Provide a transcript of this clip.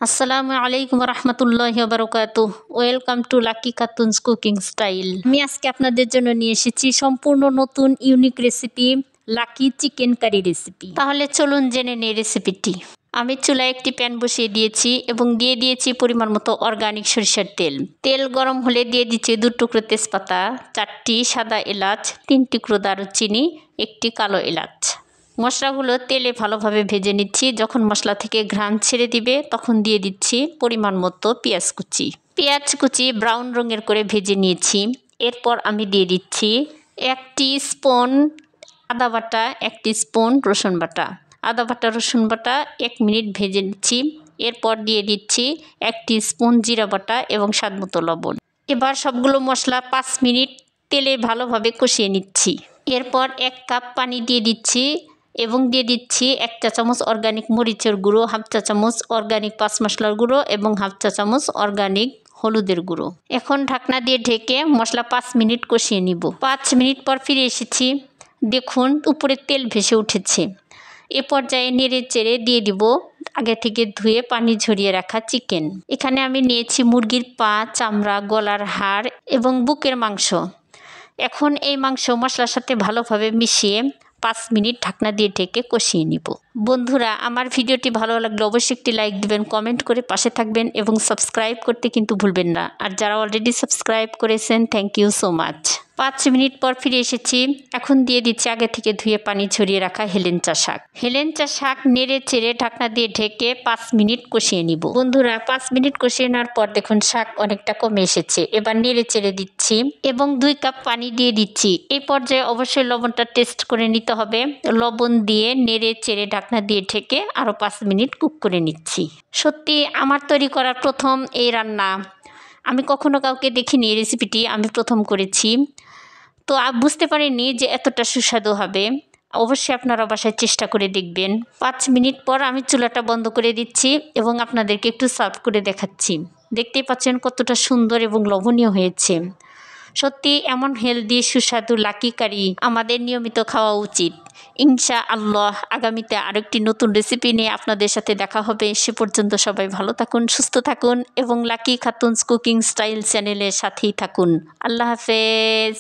আসসালামু আলাইকুম রহমতুল্লাহি ওয়া বারাকাতুহু। Welcome to Lucky Khatun's cooking style. আমি আজকে আপনাদের জন্য নিয়ে এসেছি সম্পূর্ণ নতুন unique recipe, Lucky chicken curry recipe. তাহলে চলুন জেনে নেই রেসিপিটি। আমি চুলায় একটি প্যান বসিয়ে দিয়েছি এবং দিয়ে দিয়েছি পরিমাণ মতো অর্গানিক সরিষার তেল। তেল গরম হলে দিয়ে দিচ্ছি 2 টুকরো তেজপাতা, 4টি সাদা এলাচ, 3 টুকরো দারুচিনি, 1টি কালো এলাচ। মশলাগুলো তেলে ভালোভাবে ভেজে নিচ্ছি। যখন মশলা থেকে ঘ্রাণ ছেড়ে দিবে তখন দিয়ে দিচ্ছি পরিমাণ মতো পেঁয়াজ কুচি। পেঁয়াজ কুচি ব্রাউন রঙের করে ভেজে নিয়েছি। এরপর আমি দিয়ে দিচ্ছি 1 স্পুন আদা বাটা, 1 স্পুন রসুন বাটা। আদা বাটা রসুন বাটা 1 মিনিট ভেজে নিচ্ছি। এরপর দিয়ে দিচ্ছি 1 স্পুন জিরা বাটা এবং স্বাদমতো লবণ। এবার সবগুলো মশলা 5 মিনিট তেলে ভালোভাবে কষিয়ে নিচ্ছি। এরপর 1 কাপ পানি দিয়ে দিচ্ছি এবং দিয়ে দিচ্ছি 1 চা চামচ অর্গানিক মরিচের গুঁড়ো, 1/2 চা চামচ অর্গানিক পাঁচ মশলার গুঁড়ো এবং 1/2 চা চামচ অর্গানিক হলুদের গুঁড়ো। এখন ঢাকনা দিয়ে ঢেকে মশলা 5 মিনিট কষিয়ে নিব। 5 মিনিট পর ফিরে এসেছি। দেখুন উপরে তেল ভেসে উঠেছে। এ পর্যায়ে নেড়ে চেড়ে দিয়ে দিব আগে থেকে ধুয়ে পানি ঝরিয়ে রাখা চিকেন। এখানে আমি নিয়েছি মুরগির পা, চামড়া, গলার হাড় এবং বুকের মাংস। এখন এই মাংস মশলার সাথে ভালোভাবে মিশিয়ে 5 মিনিট ঢাকনা দিয়ে ঢেকে কষিয়ে নিব। বন্ধুরা, আমার ভিডিওটি ভালো লাগলে অবশ্যই একটি লাইক দিবেন, কমেন্ট করে পাশে থাকবেন এবং সাবস্ক্রাইব করতে কিন্তু ভুলবেন না। আর যারা অলরেডি সাবস্ক্রাইব করেছেন, thank you so much. 5 minute পর ফিরে এসেছি। এখন দিয়ে দিচ্ছি আগে থেকে ধুয়ে পানি ঝরিয়ে রাখা হেলেঞ্চা শাক। হেলেঞ্চা শাক নেড়ে চেড়ে ঢাকনা দিয়ে ঢেকে 5 মিনিট কষিয়ে নিব। বন্ধুরা, 5 মিনিট কষিয়ে নেওয়ার পর দেখুন শাক অনেকটা কমে এসেছে। এবার নেড়ে চেড়ে দিচ্ছি এবং 2 কাপ পানি দিয়ে দিচ্ছি। এই পর্যায়ে অবশ্যই লবণটা টেস্ট করে নিতে হবে। লবণ দিয়ে নেড়ে চেড়ে ঢাকনা দিয়ে ঢেকে আরও 5 মিনিট কুক করে নিচ্ছি। সত্যি আমার তৈরি করা প্রথম এই রান্না। আমি কখনো কাউকে দেখিনি, এই রেসিপিটি আমি প্রথম করেছি। তো বুঝতে পারিনি যে এতটা সুস্বাদু হবে। অবশ্যই আপনারা বাসায় চেষ্টা করে দেখবেন। 5 মিনিট পর আমি চুলাটা বন্ধ করে দিচ্ছি এবং আপনাদেরকে একটু সার্ভ করে দেখাচ্ছি। দেখতেই পাচ্ছেন কতটা সুন্দর এবং লোভনীয় হয়েছে। সত্যি এমন হেলদি সুস্বাদু লাকি কারি আমাদের নিয়মিত খাওয়া উচিত। ইনশাআল্লাহ আগামীতে আরেকটি নতুন রেসিপি নিয়ে আপনাদের সাথে দেখা হবে। সে পর্যন্ত সবাই ভালো থাকুন, সুস্থ থাকুন এবং লাকি খাতুনস কুকিং স্টাইল চ্যানেলের সাথেই থাকুন। আল্লাহ হাফেজ।